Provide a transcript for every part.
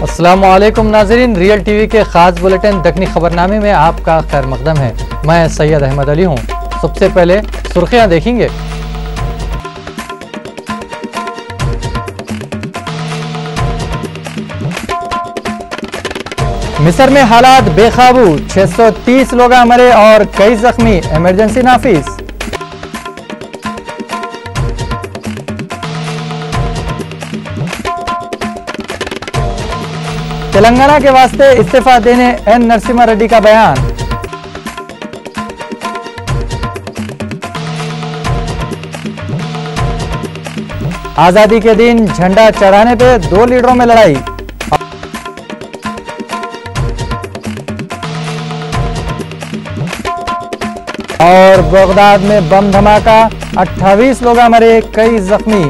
अस्सलामुअलैकुम नाज़रीन, real TV के खास बुलेटिन दक्कनी खबरनामे में आपका खैर मकदम है। मैं सैयद अहमद अली हूँ। सबसे पहले सुर्खियाँ देखेंगे। मिस्र में हालात बेकाबू, 630 लोग मरे और कई जख्मी, इमरजेंसी नाफिज। तेलंगाना के वास्ते इस्तीफा देने एन नरसिम्हा रेड्डी का बयान। आजादी के दिन झंडा चढ़ाने पे 2 लीडरों में लड़ाई। और बगदाद में बम धमाका, 28 लोग मरे, कई जख्मी।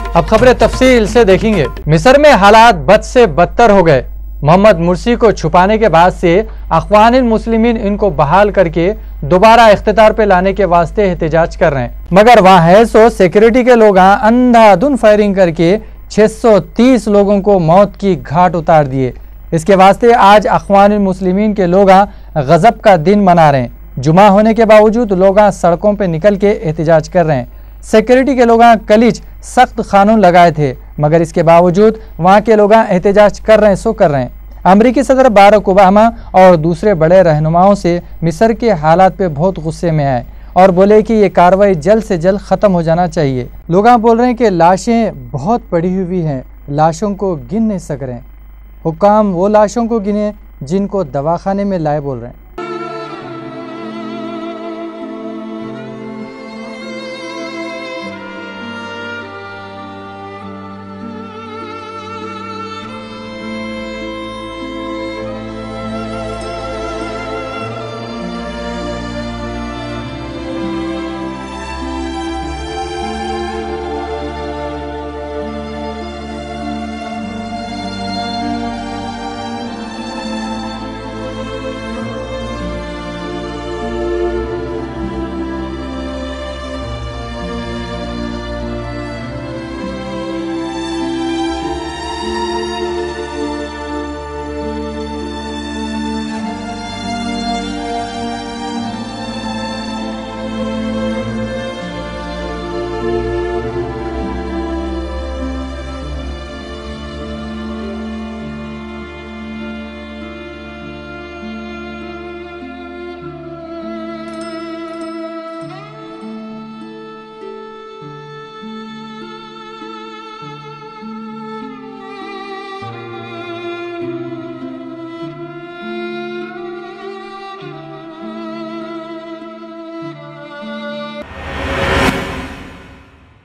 अब खबरें तफसील से देखेंगे। मिस्र में हालात बद से बदतर हो गए। मोहम्मद मुर्सी को छुपाने के बाद से अखवानुल मुस्लिमीन इनको बहाल करके दोबारा इख्तियार पे लाने के वास्ते एहतजाज कर रहे हैं, मगर वहाँ है सो सिक्योरिटी के लोग अंधाधुन फायरिंग करके 630 लोगों को मौत की घाट उतार दिए। इसके वास्ते आज अखवानुल मुस्लिमीन के लोग गजब का दिन मना रहे हैं। जुमा होने के बावजूद लोग सड़कों पर निकल के एहतजाज कर रहे हैं। सिक्योरिटी के लोग कलिच सख्त कानून लगाए थे, मगर इसके बावजूद वहाँ के लोग एहतजाज कर रहे हैं। अमरीकी सदर बाराक ओबामा और दूसरे बड़े रहनुमाओं से मिस्र के हालात पे बहुत गुस्से में आए और बोले कि ये कार्रवाई जल्द से जल्द ख़त्म हो जाना चाहिए। लोग बोल रहे हैं कि लाशें बहुत पड़ी हुई हैं, लाशों को गिन नहीं सक रहे। हुक्काम वो लाशों को गिने जिनको दवाखाने में लाए बोल रहे हैं।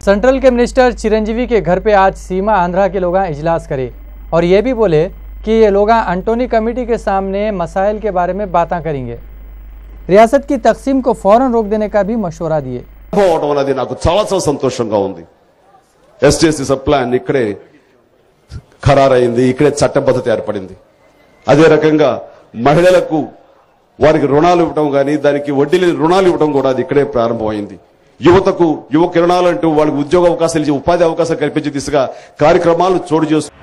सेंट्रल के मिनिस्टर चिरंजीवी के घर पे आज सीमा आंध्रा के लोग इजलास करे और ये भी बोले कि ये लोग एंटोनी कमेटी के सामने मसाइल के बारे में बातें करेंगे। रियासत की तकसीम को फौरन रोक देने का भी मशवरा दिए। నాకు చాలా చాలా సంతోషంగా ఉంది। ఎస్టీఎస్సీ సబ్ ప్లాన్ ఇక్కడే ఖరారైంది, ఇక్కడే చట్టబద్ధత ఏర్పడింది। అదే రకంగా మహిళలకు వారికి రుణాలు ఇవ్వడం గాని దానికి వడ్డీ లేని రుణాలు ఇవ్వడం కూడా అది ఇక్కడే ప్రారంభమైంది। యువతకు యువ కిరణాలు అంటూ వాళ్ళకి ఉద్యోగ అవకాశాలు ఇచ్చి ఉపాధి అవకాశాలు కల్పించే దిశగా కార్యక్రమాలు చోటు చేసుకుంటున్నాయి।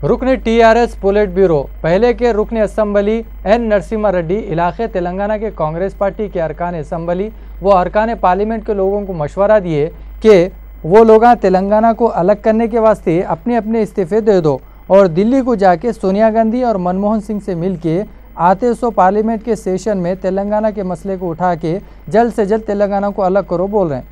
रुकन टीआरएस पोलिट ब्यूरो पहले के रुकन असम्बली एन नरसिम्हा रेड्डी इलाके तेलंगाना के कांग्रेस पार्टी के अरकान असम्बली व अरकान पार्लियामेंट के लोगों को मशवरा दिए कि वो लोग तेलंगाना को अलग करने के वास्ते अपने अपने इस्तीफे दे दो और दिल्ली को जाके सोनिया गांधी और मनमोहन सिंह से मिल के आते सो पार्लियामेंट के सेशन में तेलंगाना के मसले को उठा के जल्द से जल्द तेलंगाना को अलग करो बोल रहे हैं।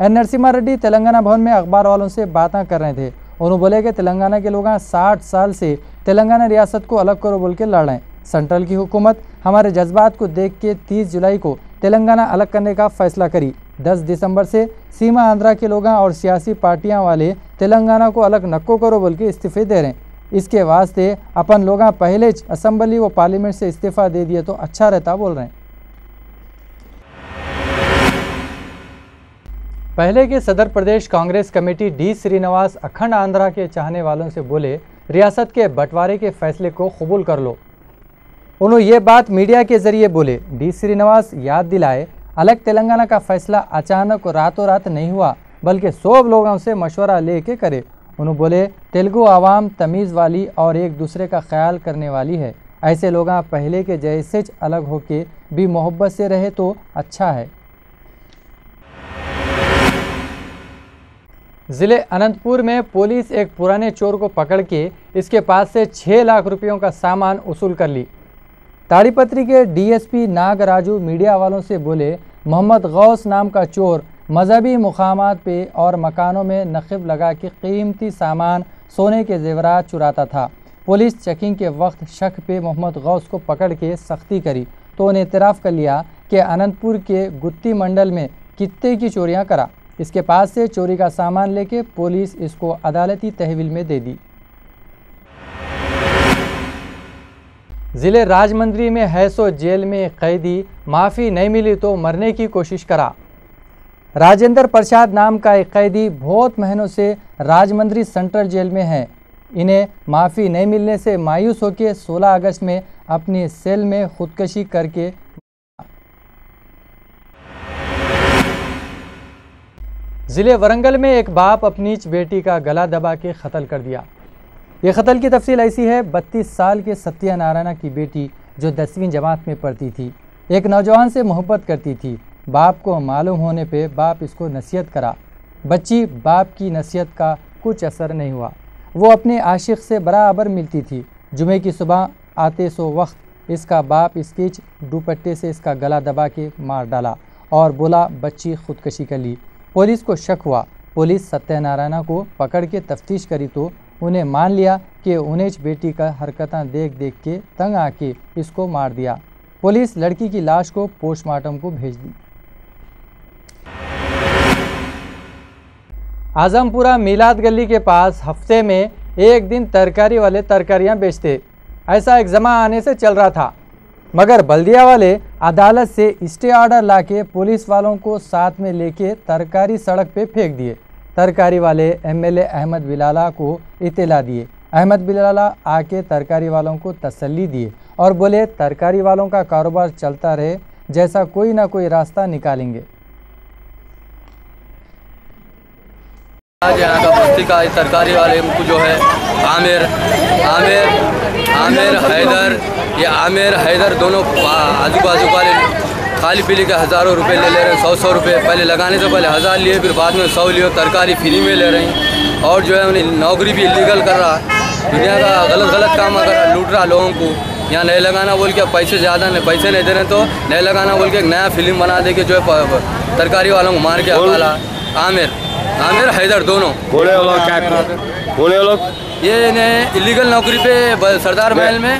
एन नरसिम्हा रेड्डी तेलंगाना भवन में अखबार वालों से बातें कर रहे थे। उन्होंने बोले कि तेलंगाना के लोग 60 साल से तेलंगाना रियासत को अलग करो बोल के लड़ रहे हैं। सेंट्रल की हुकूमत हमारे जज्बात को देख के 30 जुलाई को तेलंगाना अलग करने का फैसला करी। 10 दिसंबर से सीमा आंध्रा के लोग और सियासी पार्टियां वाले तेलंगाना को अलग नक्को करो बोल के इस्तीफे दे रहे हैं। इसके वास्ते अपन लोग पहले असम्बली व पार्लियामेंट से इस्तीफा दे दिए तो अच्छा रहता बोल रहे हैं। पहले के सदर प्रदेश कांग्रेस कमेटी डी श्रीनिवास अखंड आंध्रा के चाहने वालों से बोले रियासत के बंटवारे के फैसले को कबूल कर लो। उन्होंने ये बात मीडिया के जरिए बोले। डी श्रीनिवास याद दिलाए अलग तेलंगाना का फैसला अचानक रातों रात नहीं हुआ बल्कि सब लोगों से मशवरा लेके करे। उन्होंने बोले तेलुगु आवाम तमीज़ वाली और एक दूसरे का ख्याल करने वाली है। ऐसे लोग पहले के जैसे अलग होके भी मोहब्बत से रहे तो अच्छा है। ज़िले अनंतपुर में पुलिस एक पुराने चोर को पकड़ के इसके पास से 6 लाख रुपयों का सामान वसूल कर ली। ताड़ीपत्री के डीएसपी नागराजू मीडिया वालों से बोले मोहम्मद गौस नाम का चोर मजहबी मुकामात पे और मकानों में नक़ब लगा के कीमती सामान सोने के जेवरात चुराता था। पुलिस चेकिंग के वक्त शक पे मोहम्मद गौस को पकड़ के सख्ती करी तो उन्हें इतराफ़ कर लिया कि अनंतपुर के गुत्ती मंडल में कित्ते की चोरियां करा। इसके पास से चोरी का सामान लेके पुलिस इसको अदालती तहवील में दे दी। जिले राजमंड्री में है सो जेल में कैदी माफ़ी नहीं मिली तो मरने की कोशिश करा। राजेंद्र प्रसाद नाम का एक कैदी बहुत महीनों से राजमंड्री सेंट्रल जेल में है। इन्हें माफ़ी नहीं मिलने से मायूस होकर 16 अगस्त में अपनी सेल में खुदकशी करके ज़िले वरंगल में एक बाप अपनी बेटी का गला दबा के कत्ल कर दिया। ये कत्ल की तफसील ऐसी है। 32 साल के सत्यनारायण की बेटी जो 10वीं जमात में पढ़ती थी एक नौजवान से मोहब्बत करती थी। बाप को मालूम होने पे बाप इसको नसीहत करा। बच्ची बाप की नसीहत का कुछ असर नहीं हुआ। वो अपने आशिक से बराबर मिलती थी। जुमे की सुबह आते सो वक्त इसका बाप इसके दुपट्टे से इसका गला दबा के मार डाला और बोला बच्ची खुदकशी कर ली। पुलिस को शक हुआ। पुलिस सत्यनारायण को पकड़ के तफ्तीश करी तो उन्हें मान लिया कि उन्हें बेटी का हरकतें देख देख के तंग आके इसको मार दिया। पुलिस लड़की की लाश को पोस्टमार्टम को भेज दी। आजमपुरा मिलाद गली के पास हफ्ते में एक दिन तरकारी वाले तरकारियां बेचते, ऐसा एक जमा आने से चल रहा था। मगर बल्दिया वाले अदालत से स्टे ऑर्डर लाके पुलिस वालों को साथ में लेके तरकारी सड़क पे फेंक दिए। तरकारी वाले एमएलए अहमद बिलाला को इत्तला दिए। अहमद बिलाला आके तरकारी वालों को तसल्ली दिए और बोले तरकारी वालों का कारोबार चलता रहे, जैसा कोई ना कोई रास्ता निकालेंगे। आज यहाँ का बस्ती का तरकारी वाले को जो है आमिर हैदर, ये आमिर हैदर दोनों आजू बाजू वाले खाली पीली के हज़ारों रुपए ले रहे हैं। 100 रुपए पहले लगाने से पहले 1000 लिए, फिर बाद में 100 लिए। तरकारी फ्री में ले रहे हैं और जो है उन्हें नौकरी भी इलीगल कर रहा है। दुनिया का गलत काम कर रहा, लूट रहा लोगों को। यहाँ नहीं लगाना बोल के पैसे ज़्यादा नहीं, पैसे नहीं दे रहे तो नहीं लगाना बोल के एक नया फिल्म बना दे के जो है तरकारी वालों को मार के हवाला। आमिर हैदर दोनों लोग ये इलीगल नौकरी पे सरदार महल में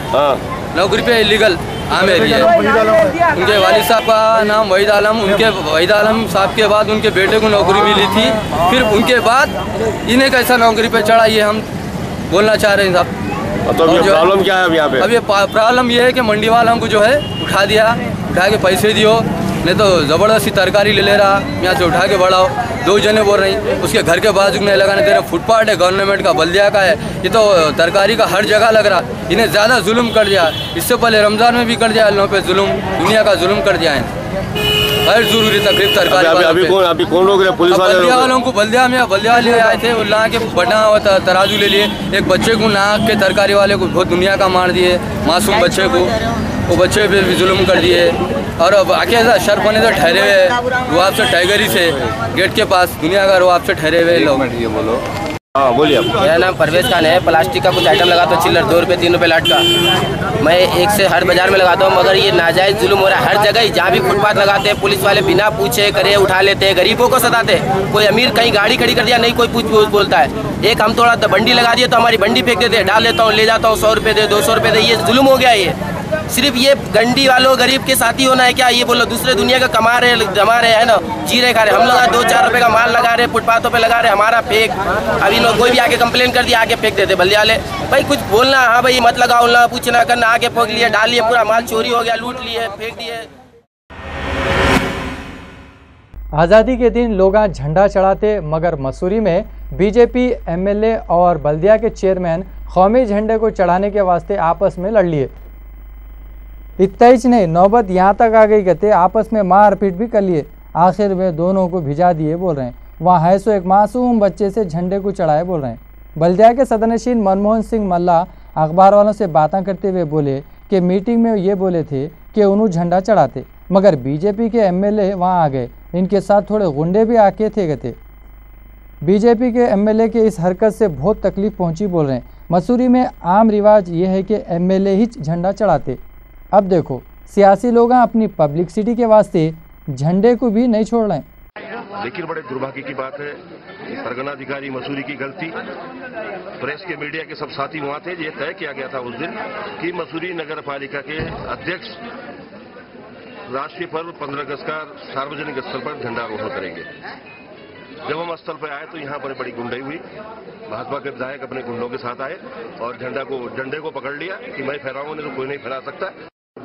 नौकरी पे इलीगल आमिर ही है। उनके वालिद साहब का नाम वहीद आलम, उनके वहीद आलम साहब के बाद उनके बेटे को नौकरी मिली थी, फिर उनके बाद इन्हें कैसा नौकरी पे चढ़ा, ये हम बोलना चाह रहे हैं साहब। तो ये प्रॉब्लम क्या है अब यहाँ पे? अब ये प्रॉब्लम ये है कि मंडी वालों को जो है उठा के पैसे दियो, नहीं तो ज़बरदस्ती तरकारी ले रहा, यहाँ से उठा के बढ़ाओ। 2 जने बोल रही, उसके घर के बाजू नहीं लगाने दे रहे। फुटपाथ है, गवर्नमेंट का, बल्दिया का है, ये तो तरकारी का हर जगह लग रहा। इन्हें ज़्यादा जुल्म कर दिया, इससे पहले रमज़ान में भी कर दिया लोगों पे जुल्म, दुनिया का जुल्म कर दिया है। हर जरूरी तकलीफ तरकारी अभी कौन लोग रहे? पुलिस वालों को बल्दिया वाले आए थे, ला के बना हुआ तराजू ले लिए। एक बच्चे को नाक के तरकारी वाले को बहुत दुनिया का मार दिए, मासूम बच्चे को, वो बच्चे पे भी जुल्म कर दिए। और अब आके शर्फ होने से ठहरे हुए रुआब से टाइगरी से गेट के पास दुनिया का रुआब से ठहरे हुए लोग। बोलो। हाँ बोलिए। मेरा नाम परवेज खान है। प्लास्टिक का कुछ आइटम लगाता हूँ, चिल्लर 2 रुपये 3 रुपये लाट का। मैं एक से हर बाजार में लगाता हूँ, मगर ये नाजायज़ जुल्म हो रहा है हर जगह ही। जहाँ भी फुटपाथ लगाते हैं पुलिस वाले बिना पूछे करे उठा लेते हैं, गरीबों को सताते। कोई अमीर कहीं गाड़ी खड़ी कर दिया, नहीं कोई पूछ बोलता है। एक हम थोड़ा बंडी लगा दिए तो हमारी बंडी फेंक देते हैं, डाल लेता हूँ, ले जाता हूँ, 100 रुपये दे 200 रुपये दे। ये जुल्म हो गया। ये सिर्फ ये गंडी वालों गरीब के साथी होना है क्या? ये बोलो दूसरे दुनिया का कमा रहे जमा रहे है ना, जी रहे खा रहे। हम लोग 2-4 रुपये का माल लगा रहे, फुटपाथों पे लगा रहे, हमारा फेंक। अभी लोग कोई भी आके कंप्लेन कर दिया, आके फेंक देते बल्दिया वाले। भाई कुछ बोलना, हाँ भाई मत लगाओ ना, पूछना करना, आके फेंक लिए, डाल लिए, पूरा माल चोरी हो गया, लूट लिए, फेंक दिए। आज़ादी के दिन लोग झंडा चढ़ाते, मगर मसूरी में बीजेपी एमएलए और बल्दिया के चेयरमैन कौमी झंडे को चढ़ाने के वास्ते आपस में लड़ लिए। इतना ही नहीं, नौबत यहाँ तक आ गई कहते आपस में मारपीट भी कर लिए। आखिर में दोनों को भिजा दिए बोल रहे हैं। वहाँ है सो एक मासूम बच्चे से झंडे को चढ़ाए बोल रहे हैं। बल्दिया के सदनशीन मनमोहन सिंह मल्ला अखबार वालों से बातें करते हुए बोले कि मीटिंग में ये बोले थे कि उन्होंने झंडा चढ़ाते, मगर बीजेपी के एमएलए वहाँ आ गए, इनके साथ थोड़े गुंडे भी आके थे कहते। बीजेपी के एमएलए के इस हरकत से बहुत तकलीफ पहुंची बोल रहे हैं। मसूरी में आम रिवाज ये है कि एमएलए ही झंडा चढ़ाते। अब देखो सियासी लोग अपनी पब्लिसिटी के वास्ते झंडे को भी नहीं छोड़ रहे। लेकिन बड़े दुर्भाग्य की बात है कि परगना अधिकारी मसूरी की गलती, प्रेस के मीडिया के सब साथी वहां थे। ये तय किया गया था उस दिन कि मसूरी नगर पालिका के अध्यक्ष राष्ट्रीय पर्व 15 अगस्त का सार्वजनिक स्थल पर झंडारोहण करेंगे। जब हम स्थल पर आए तो यहाँ पर बड़ी गुंडाई हुई। भाजपा के विधायक अपने गुंडों के साथ आए और झंडे को पकड़ लिया कि मैं फहराऊंगा, नहीं तो कोई नहीं फहरा सकता।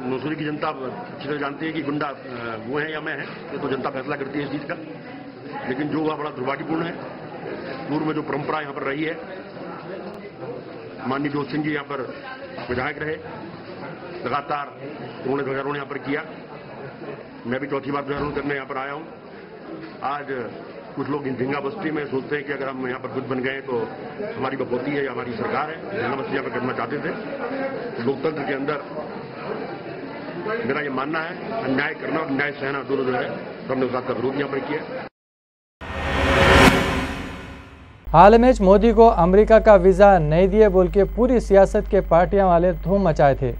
मसूरी की जनता अच्छी तरह जानती है कि गुंडा वो है या मैं है, ये तो जनता फैसला करती है इस चीज का। लेकिन जो हुआ बड़ा दुर्भाग्यपूर्ण है। पूर्व में जो परंपरा यहाँ पर रही है, माननीय जोत सिंह जी यहाँ पर विधायक रहे, लगातार उन्होंने ध्वजारोहण यहाँ पर किया। मैं भी चौथी बार ध्वजारोहण करने यहाँ पर आया हूँ। आज कुछ लोग झिंगा बस्ती में सोचते हैं कि अगर हम यहाँ पर खुद बन गए तो हमारी बकौती है या हमारी सरकार है। झिंगा बस्ती यहाँ पर करना चाहते थे। लोकतंत्र के अंदर मेरा ये मानना है अन्याय करना और न्याय सहना दोनों जो है, तो हमने उसका विरोध यहाँ पर किया। हाल में मोदी को अमेरिका का वीज़ा नहीं दिए बोल के पूरी सियासत के पार्टियां वाले धूम मचाए थे।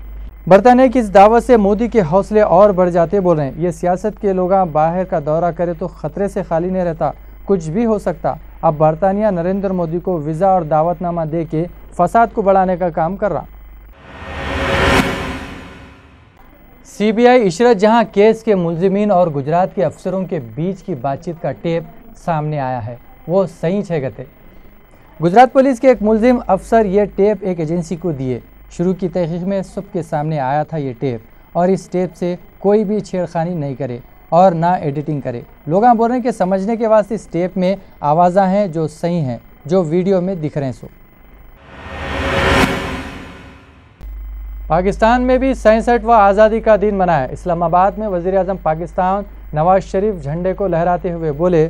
बरतानिया की इस दावत से मोदी के हौसले और बढ़ जाते बोल रहे हैं। ये सियासत के लोग बाहर का दौरा करे तो खतरे से खाली नहीं रहता, कुछ भी हो सकता। अब बरतानिया नरेंद्र मोदी को वीज़ा और दावतनामा दे के फसाद को बढ़ाने का काम कर रहा। सीबीआई इशरत जहां केस के मुलजिमीन और गुजरात के अफसरों के बीच की बातचीत का टेप सामने आया है, वो सही छे गते। गुजरात पुलिस के एक मुलजिम अफसर ये टेप एक एजेंसी को दिए। शुरू की तहकीक में सबके सामने आया था ये टेप, और इस टेप से कोई भी छेड़खानी नहीं करे और ना एडिटिंग करे। लोग बोल रहे हैं कि समझने के वास्ते इस टेप में आवाज़ें हैं जो सही हैं, जो वीडियो में दिख रहे हैं। सो पाकिस्तान में भी 67वां आज़ादी का दिन मनाया। इस्लामाबाद में वज़ीर-ए-आज़म पाकिस्तान नवाज शरीफ झंडे को लहराते हुए बोले,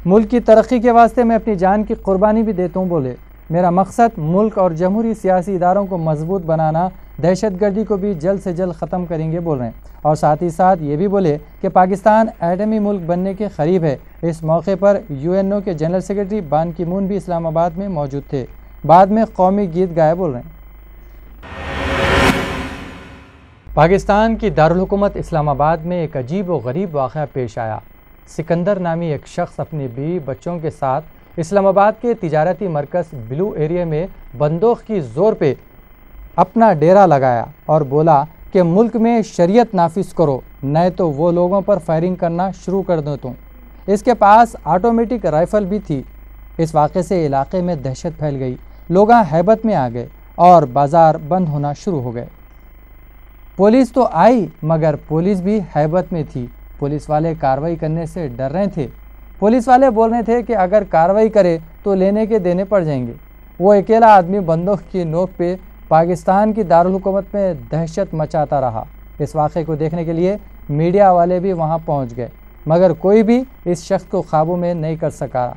मुल्क की तरक्की के वास्ते मैं अपनी जान की कुर्बानी भी देता हूँ। बोले, मेरा मकसद मुल्क और जमहूरी सियासी इदारों को मजबूत बनाना, दहशतगर्दी को भी जल्द से जल्द ख़त्म करेंगे बोल रहे हैं। और साथ ही साथ ये भी बोले कि पाकिस्तान एटमी मुल्क बनने के करीब है। इस मौके पर यूएनओ के जनरल सेक्रेटरी बान की मून भी इस्लामाबाद में मौजूद थे। बाद में कौमी गीत गाए बोल रहे हैं। पाकिस्तान की दारुल हुकूमत इस्लामाबाद में एक अजीब व गरीब वाक़या पेश आया। सिकंदर नामी एक शख्स अपनी बीवी बच्चों के साथ इस्लामाबाद के तिजारती मरकज़ ब्लू एरिया में बंदूक की ज़ोर पे अपना डेरा लगाया और बोला कि मुल्क में शरीयत नाफिज करो, नहीं तो वो लोगों पर फायरिंग करना शुरू कर दो तुम। इसके पास ऑटोमेटिक राइफल भी थी। इस वाक़े से इलाके में दहशत फैल गई, लोग हैबत में आ गए और बाज़ार बंद होना शुरू हो गए। पुलिस तो आई मगर पुलिस भी हैबत में थी। पुलिस वाले कार्रवाई करने से डर रहे थे। पुलिस वाले बोल रहे थे कि अगर कार्रवाई करे तो लेने के देने पड़ जाएंगे। वो अकेला आदमी बंदूक की नोक पे पाकिस्तान की दारुल हुकूमत में दहशत मचाता रहा। इस वाक़े को देखने के लिए मीडिया वाले भी वहाँ पहुँच गए मगर कोई भी इस शख्स को काबू में नहीं कर सका।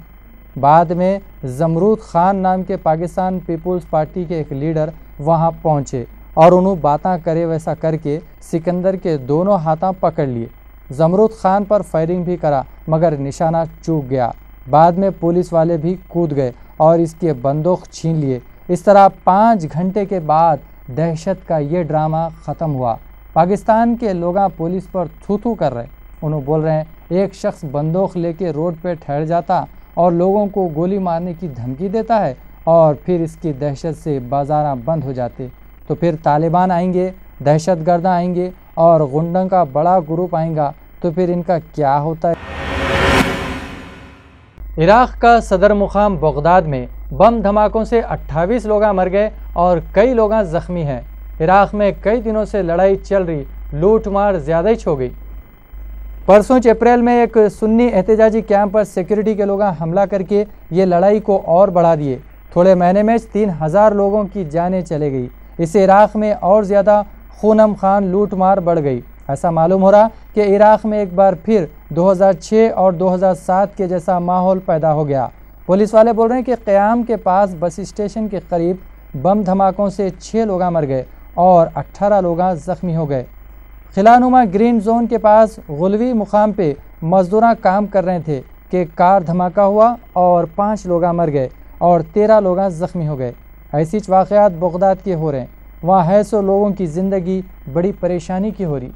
बाद में जमरूद खान नाम के पाकिस्तान पीपुल्स पार्टी के एक लीडर वहाँ पहुँचे और उन्होंने बातें करे वैसा करके सिकंदर के दोनों हाथों पकड़ लिए। जमरूद खान पर फायरिंग भी करा मगर निशाना चूक गया। बाद में पुलिस वाले भी कूद गए और इसके बंदूक छीन लिए। इस तरह 5 घंटे के बाद दहशत का ये ड्रामा ख़त्म हुआ। पाकिस्तान के लोग पुलिस पर थू थू कर रहे। उन्होंने बोल रहे हैं एक शख्स बंदूक लेके रोड पे ठहर जाता और लोगों को गोली मारने की धमकी देता है और फिर इसकी दहशत से बाज़ार बंद हो जाते। तो फिर तालिबान आएंगे, दहशतगर्द आएंगे और गुंडों का बड़ा ग्रुप आएगा, तो फिर इनका क्या होता है। इराक़ का सदर मुकाम बगदाद में बम धमाकों से 28 लोग मर गए और कई लोग ज़ख्मी हैं। इराक़ में कई दिनों से लड़ाई चल रही, लूट मार ज़्यादा ही हो गई। परसों अप्रैल में एक सुन्नी एहतजाजी कैंप पर सिक्योरिटी के लोग हमला करके ये लड़ाई को और बढ़ा दिए। थोड़े महीने में 3000 लोगों की जानें चले गई। इससे इराक़ में और ज़्यादा खूनम खान लूट मार बढ़ गई। ऐसा मालूम हो रहा कि इराक़ में एक बार फिर 2006 और 2007 के जैसा माहौल पैदा हो गया। पुलिस वाले बोल रहे हैं कि क़याम के पास बस स्टेशन के करीब बम धमाकों से 6 लोग मर गए और 18 लोग ज़ख्मी हो गए। खिलानुमा ग्रीन जोन के पास गुलवी मुकाम पे मजदूर काम कर रहे थे कि कार धमाका हुआ और 5 लोग मर गए और 13 लोग ज़ख्मी हो गए। ऐसी वाक़यात बगदाद के हो रहे हैं। वहाँ है सो लोगों की ज़िंदगी बड़ी परेशानी की हो रही।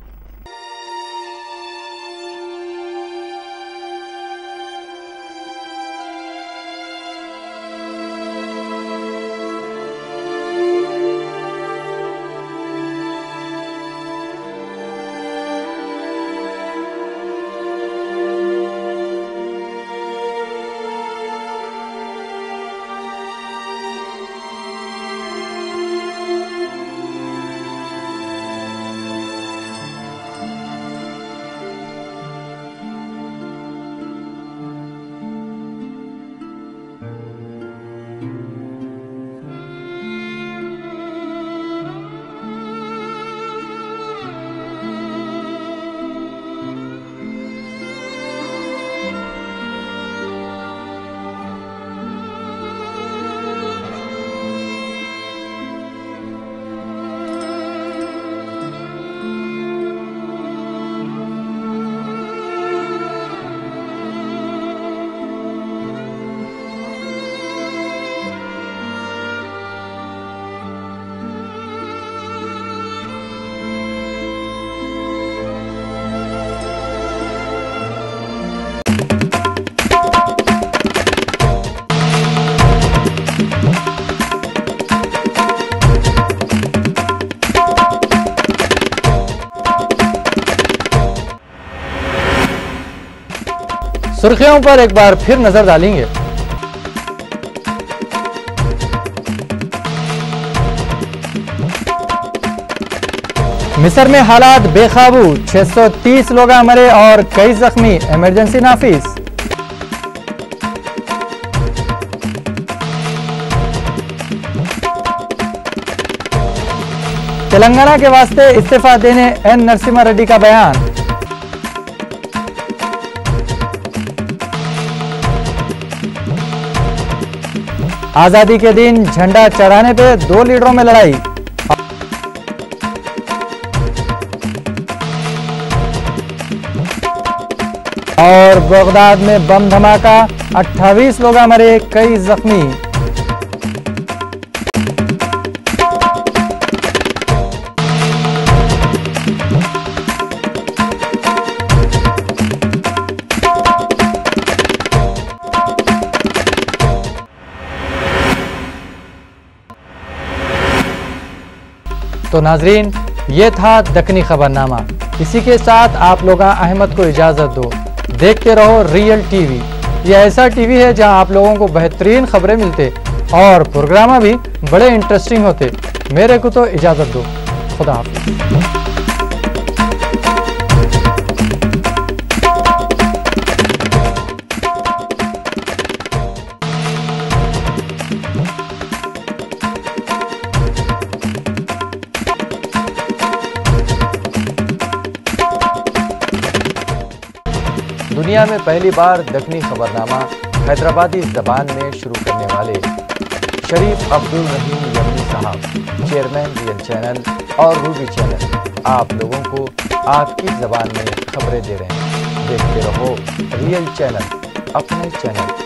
सुर्खियों पर एक बार फिर नजर डालेंगे। मिस्र में हालात बेकाबू, 630 लोग मरे और कई जख्मी, इमरजेंसी नाफिज। तेलंगाना के वास्ते इस्तीफा देने एन नरसिम्हा रेड्डी का बयान। आजादी के दिन झंडा चढ़ाने पे 2 लीडरों में लड़ाई। और बगदाद में बम धमाका, 28 लोग मरे, कई जख्मी। तो नाजरीन, ये था दक्कनी खबरनामा। इसी के साथ आप लोग अहमद को इजाज़त दो। देखते रहो रियल टीवी। यह ऐसा टीवी है जहां आप लोगों को बेहतरीन खबरें मिलते और प्रोग्राम भी बड़े इंटरेस्टिंग होते। मेरे को तो इजाज़त दो। खुदा हाफिज़। दुनिया में पहली बार दक्कनी खबरनामा हैदराबादी ज़बान में शुरू करने वाले शरीफ अब्दुल रहीम यमनी साहब, चेयरमैन रियल चैनल और रूबी चैनल, आप लोगों को आपकी ज़बान में खबरें दे रहे हैं। देखते रहो रियल चैनल, अपने चैनल।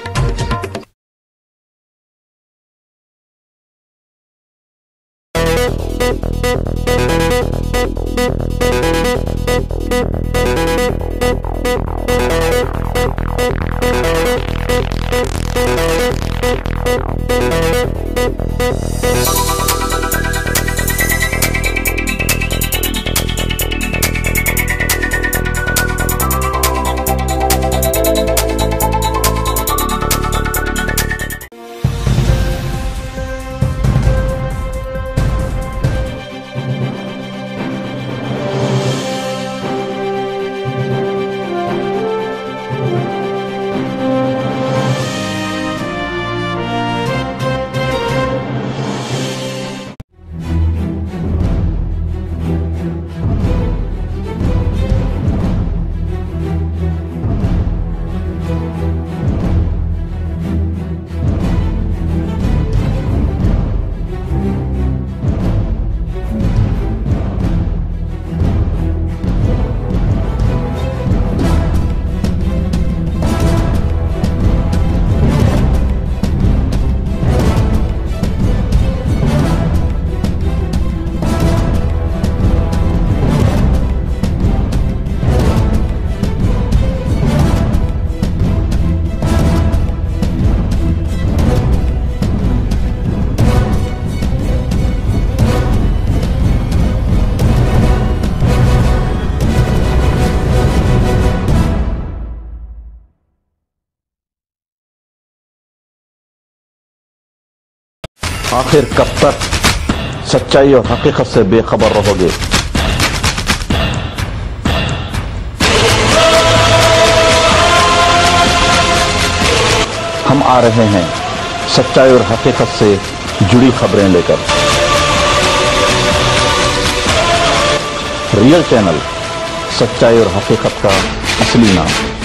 आखिर कब तक सच्चाई और हकीकत से बेखबर रहोगे? हम आ रहे हैं सच्चाई और हकीकत से जुड़ी खबरें लेकर। रियल चैनल, सच्चाई और हकीकत का असली नाम।